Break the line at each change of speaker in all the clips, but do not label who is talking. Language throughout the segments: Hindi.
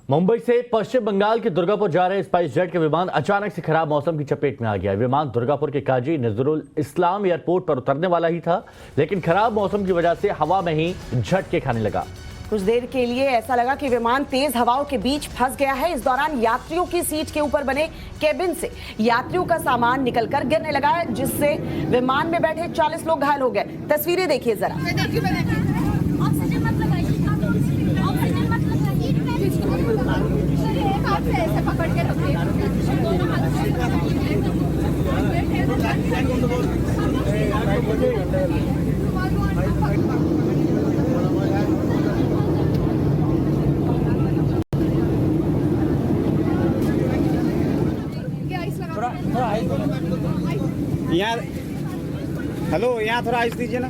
मुंबई से पश्चिम बंगाल के दुर्गापुर जा रहे स्पाइस जेट के विमान अचानक से खराब मौसम की चपेट में आ गया। विमान दुर्गापुर के काजी नजरुल इस्लाम एयरपोर्ट पर उतरने वाला ही था, लेकिन खराब मौसम की वजह से हवा में ही झटके खाने लगा।
कुछ देर के लिए ऐसा लगा कि विमान तेज हवाओं के बीच फंस गया है। इस दौरान यात्रियों की सीट के ऊपर बने केबिन से यात्रियों का सामान निकलकर गिरने लगा, जिससे विमान में बैठे 40 लोग घायल हो गए। तस्वीरें देखिए जरा।
यहाँ हेलो, यहाँ थोड़ा आइस दीजिए ना।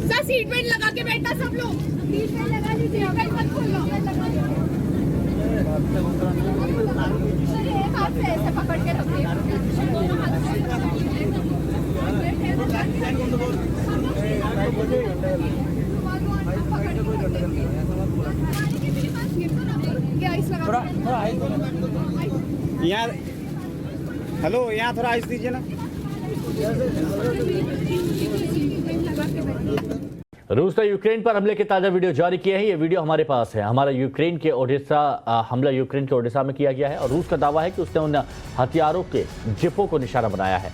सर सीट बेल्ट लगा के बैठना सब लोग। सीट बेल्ट लगा लीजिए, मत खोलो। एक हाथ से ऐसे पकड़ के रखिए। दोनों हाथ से।
यहाँ हेलो, यहाँ थोड़ा आइस दीजिए ना।
रूस ने यूक्रेन पर हमले के ताजा वीडियो जारी किए हैं। ये वीडियो हमारे पास है। हमला यूक्रेन के ओडेसा में किया गया है और रूस का दावा है कि उसने उन हथियारों के जिपों को निशाना बनाया है।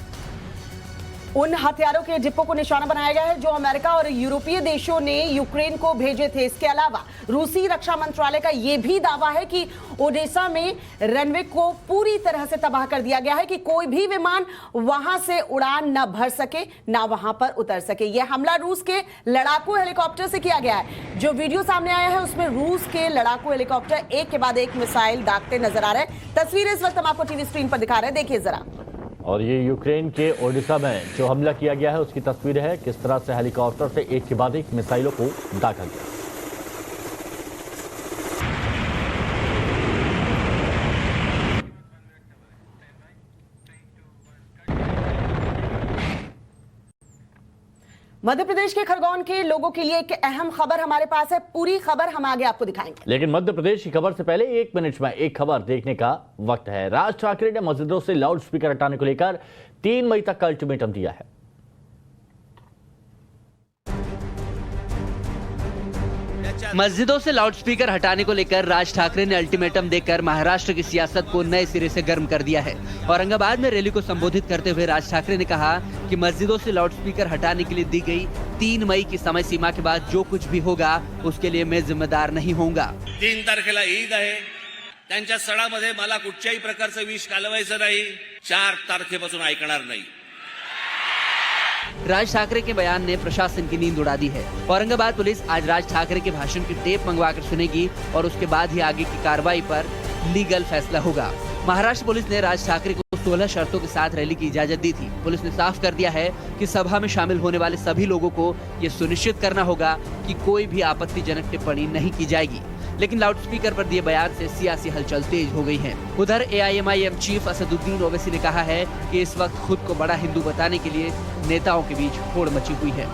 उन हथियारों के डिपो को निशाना बनाया गया है जो अमेरिका और यूरोपीय देशों ने यूक्रेन को भेजे थे। इसके अलावा रूसी रक्षा मंत्रालय का यह भी दावा है कि ओडेसा में रनवे को पूरी तरह से तबाह कर दिया गया है कि कोई भी विमान वहां से उड़ान न भर सके, न वहां पर उतर सके। यह हमला रूस के लड़ाकू हेलीकॉप्टर से किया गया है। जो वीडियो सामने आया है उसमें रूस के लड़ाकू हेलीकॉप्टर एक के बाद एक मिसाइल दागते नजर आ रहे हैं। तस्वीरें इस वक्त हम आपको टीवी स्क्रीन पर दिखा रहे हैं, देखिए जरा।
और ये यूक्रेन के ओडिशा में जो हमला किया गया है उसकी तस्वीर है, किस तरह से हेलीकॉप्टर से एक के बाद एक मिसाइलों को दागा गया।
मध्य प्रदेश के खरगोन के लोगों के लिए एक अहम खबर हमारे पास है। पूरी खबर हम आगे आपको दिखाएंगे,
लेकिन मध्य प्रदेश की खबर से पहले 1 मिनट में एक खबर देखने का वक्त है। राज ठाकरे ने मस्जिदों से लाउड स्पीकर हटाने को लेकर 3 मई तक का अल्टीमेटम दिया है।
मस्जिदों से लाउडस्पीकर हटाने को लेकर राज ठाकरे ने अल्टीमेटम देकर महाराष्ट्र की सियासत को नए सिरे से गर्म कर दिया है। औरंगाबाद में रैली को संबोधित करते हुए राज ठाकरे ने कहा कि मस्जिदों से लाउडस्पीकर हटाने के लिए दी गई 3 मई की समय सीमा के बाद जो कुछ भी होगा उसके लिए मैं जिम्मेदार नहीं होऊंगा।
3 तारखेला ईद आहे, त्यांच्या सणामध्ये मला कुठच्याही प्रकारचं विष घालवायचं नाही। 4 तारखेपासून ऐकणार नाही।
राज ठाकरे के बयान ने प्रशासन की नींद उड़ा दी है। औरंगाबाद पुलिस आज राज ठाकरे के भाषण की टेप मंगवाकर सुनेगी और उसके बाद ही आगे की कार्रवाई पर लीगल फैसला होगा। महाराष्ट्र पुलिस ने राज ठाकरे को 16 शर्तों के साथ रैली की इजाजत दी थी। पुलिस ने साफ कर दिया है कि सभा में शामिल होने वाले सभी लोगों को ये सुनिश्चित करना होगा कि कोई भी आपत्तिजनक टिप्पणी नहीं की जाएगी। लेकिन लाउडस्पीकर पर दिए बयान से सियासी हलचल तेज हो गई है। उधर AIMIM चीफ असदुद्दीन ओवैसी ने कहा है कि इस वक्त खुद को बड़ा हिंदू बताने के लिए नेताओं के बीच होड़ मची हुई है।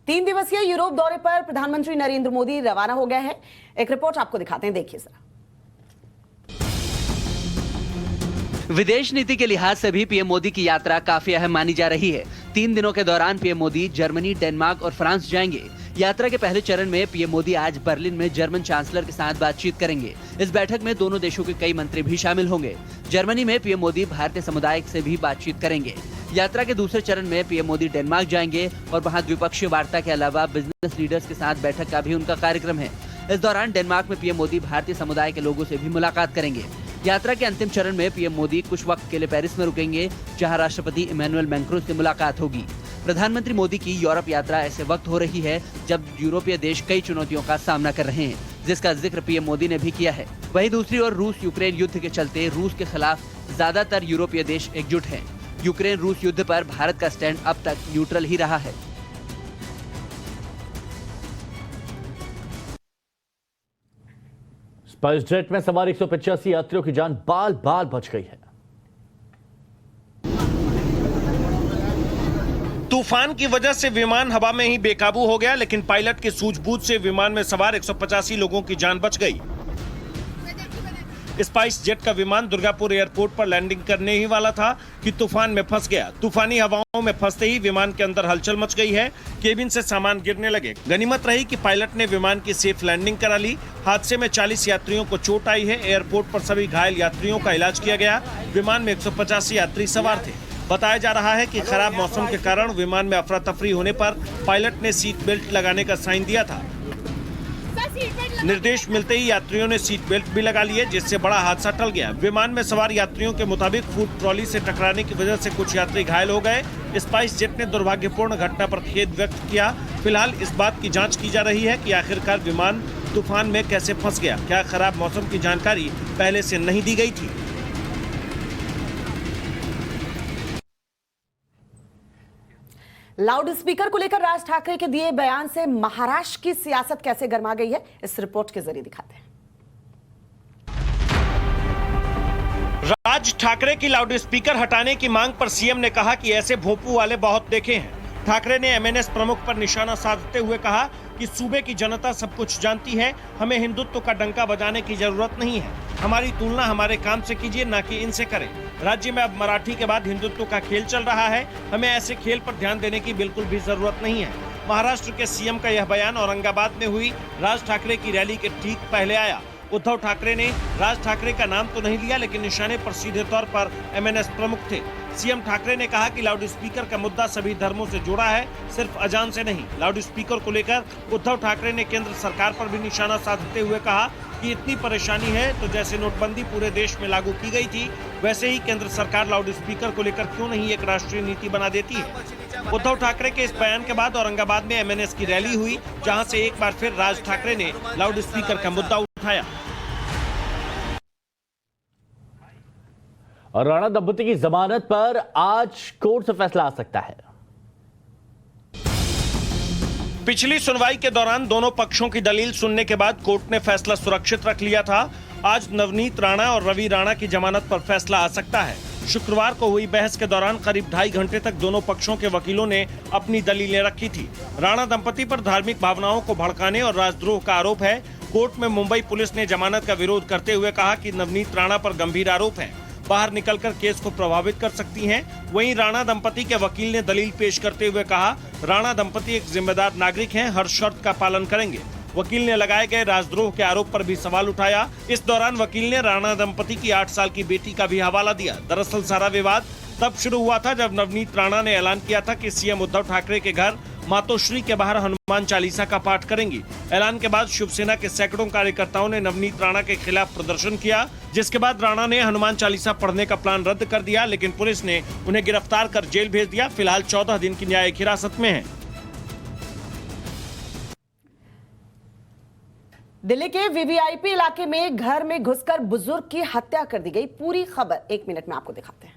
तीन दिवसीय यूरोप दौरे पर प्रधानमंत्री नरेंद्र मोदी रवाना हो गए हैं। एक रिपोर्ट आपको दिखाते हैं, देखिए जरा।
विदेश नीति के लिहाज से भी पीएम मोदी की यात्रा काफी अहम मानी जा रही है। 3 दिनों के दौरान पीएम मोदी जर्मनी, डेनमार्क और फ्रांस जाएंगे। यात्रा के पहले चरण में पीएम मोदी आज बर्लिन में जर्मन चांसलर के साथ बातचीत करेंगे। इस बैठक में दोनों देशों के कई मंत्री भी शामिल होंगे। जर्मनी में पीएम मोदी भारतीय समुदाय से भी बातचीत करेंगे। यात्रा के दूसरे चरण में पीएम मोदी डेनमार्क जाएंगे और वहाँ द्विपक्षीय वार्ता के अलावा बिजनेस लीडर्स के साथ बैठक का भी उनका कार्यक्रम है। इस दौरान डेनमार्क में पीएम मोदी भारतीय समुदाय के लोगों से भी मुलाकात करेंगे। यात्रा के अंतिम चरण में पीएम मोदी कुछ वक्त के लिए पेरिस में रुकेंगे, जहां राष्ट्रपति इमैनुअल मैक्रों से मुलाकात होगी। प्रधानमंत्री मोदी की यूरोप यात्रा ऐसे वक्त हो रही है जब यूरोपीय देश कई चुनौतियों का सामना कर रहे हैं, जिसका जिक्र पीएम मोदी ने भी किया है। वहीं दूसरी ओर रूस यूक्रेन युद्ध के चलते रूस के खिलाफ ज्यादातर यूरोपीय देश एकजुट हैं। यूक्रेन रूस युद्ध पर भारत का स्टैंड अब तक न्यूट्रल ही रहा है।
स्पाइस जेट में सवार 185 यात्रियों की जान बाल बाल बच गई है।
तूफान की वजह से विमान हवा में ही बेकाबू हो गया, लेकिन पायलट की सूझबूझ से विमान में सवार 185 लोगों की जान बच गई। स्पाइस जेट का विमान दुर्गापुर एयरपोर्ट पर लैंडिंग करने ही वाला था कि तूफान में फंस गया। तूफानी हवाओं में फंसते ही विमान के अंदर हलचल मच गई है। केबिन से सामान गिरने लगे। गनीमत रही कि पायलट ने विमान की सेफ लैंडिंग करा ली। हादसे में 40 यात्रियों को चोट आई है। एयरपोर्ट पर सभी घायल यात्रियों का इलाज किया गया। विमान में 185 यात्री सवार थे। बताया जा रहा है कि खराब मौसम के कारण विमान में अफरा तफरी होने पर पायलट ने सीट बेल्ट लगाने का साइन दिया था। निर्देश मिलते ही यात्रियों ने सीट बेल्ट भी लगा लिए, जिससे बड़ा हादसा टल गया। विमान में सवार यात्रियों के मुताबिक फूड ट्रॉली से टकराने की वजह से कुछ यात्री घायल हो गए। स्पाइस जेट ने दुर्भाग्यपूर्ण घटना पर खेद व्यक्त किया। फिलहाल इस बात की जांच की जा रही है कि आखिरकार विमान तूफान में कैसे फंस गया। क्या खराब मौसम की जानकारी पहले से नहीं दी गई थी?
लाउड स्पीकर को लेकर राज ठाकरे के दिए बयान से महाराष्ट्र की सियासत कैसे गर्मा गई है, इस रिपोर्ट के जरिए दिखाते हैं।
राज ठाकरे की लाउड स्पीकर हटाने की मांग पर सीएम ने कहा कि ऐसे भोंपू वाले बहुत देखे हैं। ठाकरे ने एमएनएस प्रमुख पर निशाना साधते हुए कहा कि सूबे की जनता सब कुछ जानती है, हमें हिंदुत्व का डंका बजाने की जरूरत नहीं है। हमारी तुलना हमारे काम से कीजिए, ना कि इनसे करें। राज्य में अब मराठी के बाद हिंदुत्व का खेल चल रहा है, हमें ऐसे खेल पर ध्यान देने की बिल्कुल भी जरूरत नहीं है। महाराष्ट्र के सीएम का यह बयान औरंगाबाद में हुई राज ठाकरे की रैली के ठीक पहले आया। उद्धव ठाकरे ने राज ठाकरे का नाम तो नहीं लिया, लेकिन निशाने पर सीधे तौर पर एमएनएस प्रमुख थे। सीएम ठाकरे ने कहा कि लाउड स्पीकर का मुद्दा सभी धर्मों से जुड़ा है, सिर्फ अजान से नहीं। लाउड स्पीकर को लेकर उद्धव ठाकरे ने केंद्र सरकार पर भी निशाना साधते हुए कहा कि इतनी परेशानी है तो जैसे नोटबंदी पूरे देश में लागू की गई थी, वैसे ही केंद्र सरकार लाउड स्पीकर को लेकर क्यों नहीं एक राष्ट्रीय नीति बना देती है। उद्धव ठाकरे के इस बयान के बाद औरंगाबाद में एमएनएस की रैली हुई, जहां से एक बार फिर राज ठाकरे ने लाउड स्पीकर का मुद्दा उठाया।
और राणा दंपति की जमानत पर आज कोर्ट से फैसला आ सकता है।
पिछली सुनवाई के दौरान दोनों पक्षों की दलील सुनने के बाद कोर्ट ने फैसला सुरक्षित रख लिया था। आज नवनीत राणा और रवि राणा की जमानत पर फैसला आ सकता है। शुक्रवार को हुई बहस के दौरान करीब 2.5 घंटे तक दोनों पक्षों के वकीलों ने अपनी दलीलें रखी थी। राणा दंपति पर धार्मिक भावनाओं को भड़काने और राजद्रोह का आरोप है। कोर्ट में मुंबई पुलिस ने जमानत का विरोध करते हुए कहा कि नवनीत राणा पर गंभीर आरोप है, बाहर निकलकर केस को प्रभावित कर सकती हैं। वहीं राणा दंपति के वकील ने दलील पेश करते हुए कहा, राणा दंपति एक जिम्मेदार नागरिक हैं, हर शर्त का पालन करेंगे। वकील ने लगाए गए राजद्रोह के आरोप पर भी सवाल उठाया। इस दौरान वकील ने राणा दंपति की 8 साल की बेटी का भी हवाला दिया। दरअसल सारा विवाद तब शुरू हुआ था जब नवनीत राणा ने ऐलान किया था कि सीएम उद्धव ठाकरे के घर मातोश्री के बाहर हनुमान चालीसा का पाठ करेंगी। ऐलान के बाद शिवसेना के सैकड़ों कार्यकर्ताओं ने नवनीत राणा के खिलाफ प्रदर्शन किया, जिसके बाद राणा ने हनुमान चालीसा पढ़ने का प्लान रद्द कर दिया, लेकिन पुलिस ने उन्हें गिरफ्तार कर जेल भेज दिया। फिलहाल 14 दिन की न्यायिक हिरासत में है।
दिल्ली के वीवीआईपी इलाके में घर में घुसकर बुजुर्ग की हत्या कर दी गई। पूरी खबर 1 मिनट में आपको दिखाते हैं।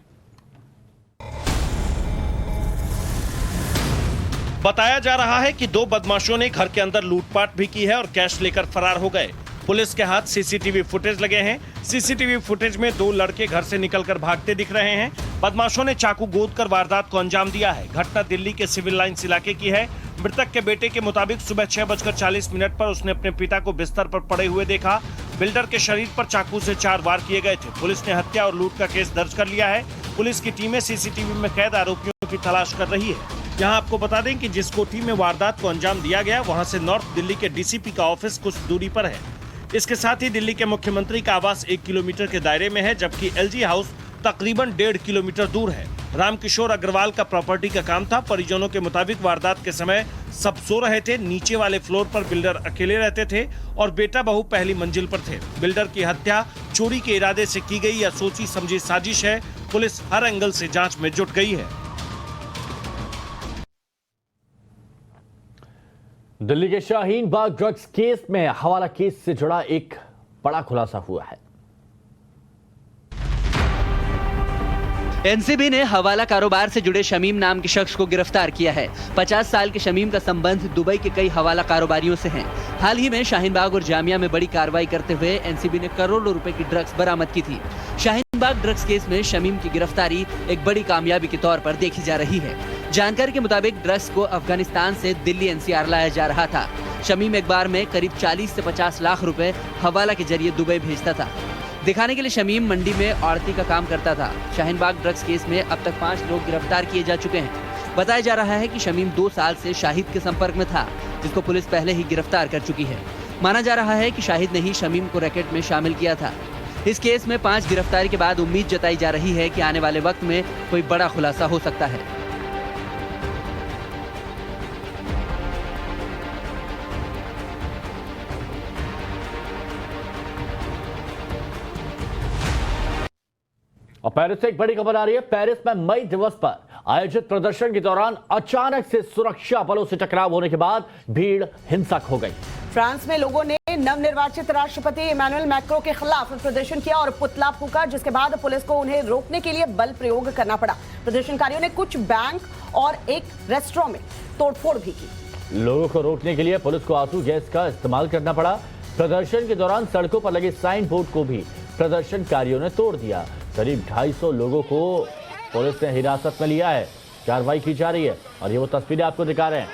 बताया जा रहा है कि 2 बदमाशों ने घर के अंदर लूटपाट भी की है और कैश लेकर फरार हो गए। पुलिस के हाथ सीसीटीवी फुटेज लगे हैं। सीसीटीवी फुटेज में 2 लड़के घर से निकलकर भागते दिख रहे हैं। बदमाशों ने चाकू गोदकर वारदात को अंजाम दिया है। घटना दिल्ली के सिविल लाइंस इलाके की है। मृतक के बेटे के मुताबिक सुबह 6:40 पर उसने अपने पिता को बिस्तर पर पड़े हुए देखा। बिल्डर के शरीर पर चाकू से 4 वार किए गए थे। पुलिस ने हत्या और लूट का केस दर्ज कर लिया है। पुलिस की टीमें सीसीटीवी में कैद आरोपियों की तलाश कर रही है। यहाँ आपको बता दें कि जिस कोठी में वारदात को अंजाम दिया गया, वहाँ से नॉर्थ दिल्ली के डीसीपी का ऑफिस कुछ दूरी पर है। इसके साथ ही दिल्ली के मुख्यमंत्री का आवास 1 किलोमीटर के दायरे में है, जबकि एलजी हाउस तकरीबन 1.5 किलोमीटर दूर है। रामकिशोर अग्रवाल का प्रॉपर्टी का काम था। परिजनों के मुताबिक वारदात के समय सब सो रहे थे। नीचे वाले फ्लोर पर बिल्डर अकेले रहते थे और बेटा बहू पहली मंजिल पर थे। बिल्डर की हत्या चोरी के इरादे से की गई या सोची समझी साजिश है। पुलिस हर एंगल से जांच में जुट गई है।
दिल्ली के शाहीन बाग ड्रग्स केस में हवाला केस से जुड़ा एक बड़ा खुलासा हुआ है।
एनसीबी ने हवाला कारोबार से जुड़े शमीम नाम के शख्स को गिरफ्तार किया है। 50 साल के शमीम का संबंध दुबई के कई हवाला कारोबारियों से है। हाल ही में शाहीन बाग और जामिया में बड़ी कार्रवाई करते हुए एनसीबी ने करोड़ों रुपए की ड्रग्स बरामद की थी। शाहीन बाग ड्रग्स केस में शमीम की गिरफ्तारी एक बड़ी कामयाबी के तौर पर देखी जा रही है। जानकारी के मुताबिक ड्रग्स को अफगानिस्तान से दिल्ली एनसीआर लाया जा रहा था। शमीम एक बार में करीब 40 से 50 लाख रुपए हवाला के जरिए दुबई भेजता था। दिखाने के लिए शमीम मंडी में आड़ती का काम करता था। शाहीन बाग ड्रग्स केस में अब तक 5 लोग गिरफ्तार किए जा चुके हैं। बताया जा रहा है कि शमीम 2 साल से शाहिद के संपर्क में था, जिसको पुलिस पहले ही गिरफ्तार कर चुकी है। माना जा रहा है कि शाहिद ने ही शमीम को रैकेट में शामिल किया था। इस केस में 5 गिरफ्तारी के बाद उम्मीद जताई जा रही है कि आने वाले वक्त में कोई बड़ा खुलासा हो सकता है।
और पेरिस से एक बड़ी खबर आ रही है। पेरिस में मई दिवस पर आयोजित प्रदर्शन के दौरान अचानक से सुरक्षा बलों से टकराव होने के बाद भीड़ हिंसक हो गई।
फ्रांस में लोगों ने नवनिर्वाचित राष्ट्रपति इमैनुअल मैक्रो के खिलाफ प्रदर्शन किया और पुतला फूंका, जिसके बाद पुलिस को उन्हें रोकने के लिए बल प्रयोग करना पड़ा। प्रदर्शनकारियों ने कुछ बैंक और एक रेस्टोरेंट में तोड़फोड़ भी की।
लोगों को रोकने के लिए पुलिस को आंसू गैस का इस्तेमाल करना पड़ा। प्रदर्शन के दौरान सड़कों पर लगे साइन बोर्ड को भी प्रदर्शनकारियों ने तोड़ दिया। करीब 250 लोगों को पुलिस ने हिरासत में लिया है। कार्रवाई की जा रही है और ये वो तस्वीरें आपको दिखा रहे हैं।